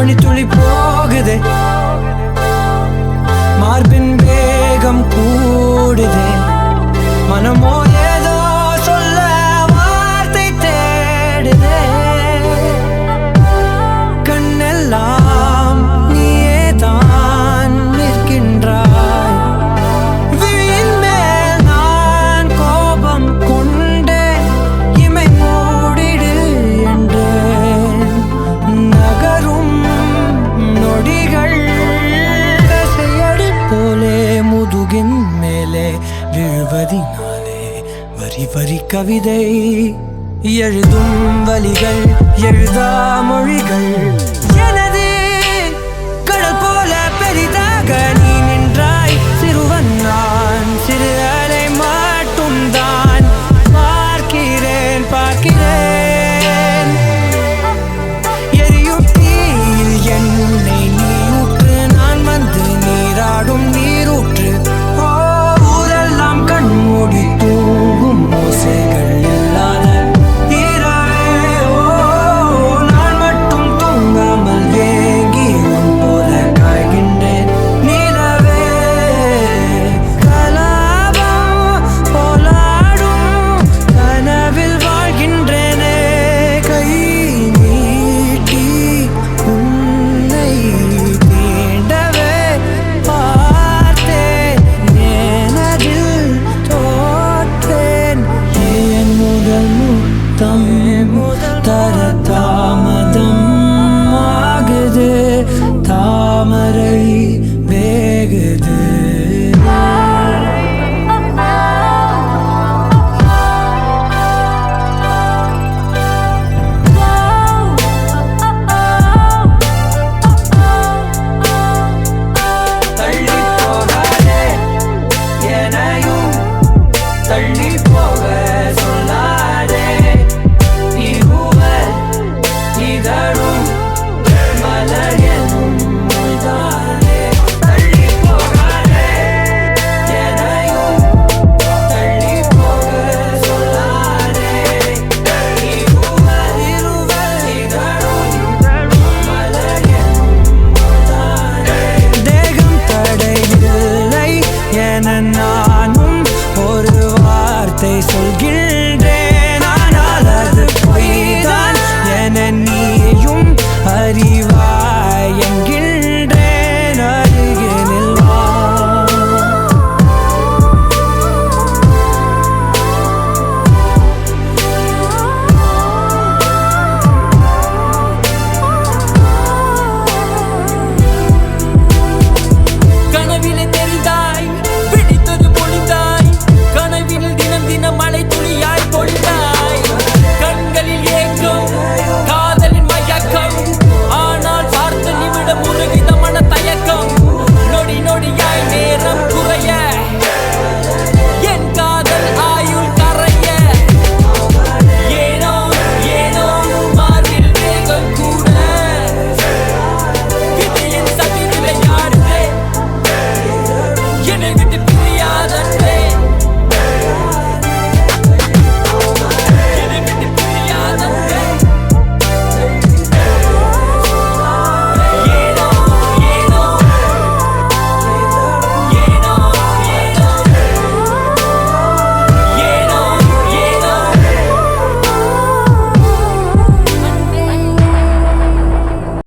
மணி துளி போகுதே, மார்பின் வேகம் கூடுதே, மனமோ ஏதோ சொல்ல வார்த்தை தேடுதே. கண்ணெல்லாம் நீயே தான் நிற்கின்றாய், விழியின் மேல் நான் கோபம் கொண்டே இமை மூடிடு என்றேன். நகரும் நொடிகள் போலே முதுகின் மேலே விழுவதினாலே வரி வரி கவிதை எழுதும் வலிகள் எழுதா மொழிகள். எனது கடல் போல பெரிதாக நீ நின்றாய், சிறுவன் நான் சிறு அலை மட்டும் தான் பார்க்கிறேன் பார்க்கிறேன். எரியும் தீயில் என்னை நீ ஊற்று, நான் வந்து நீராடும் நீரூற்று. ஊரெல்லாம் கண்மூடி தூங்கும் ஓசைகள் இல்லாத இரவே. நான் மட்டும் தூங்காமல் ஏங்கி உன் போல காய்கின்றேன் நிலவே. கலாபம் போலாடும் கனவில் வாழ்கின்றேனே, கை நீட்டி உன்னை தீண்டவே பார்த்தேன், எனதில் தோற்றேன். ஏன் முதல் முத்தம் தர தாமதம் ஆகுது, தாமரை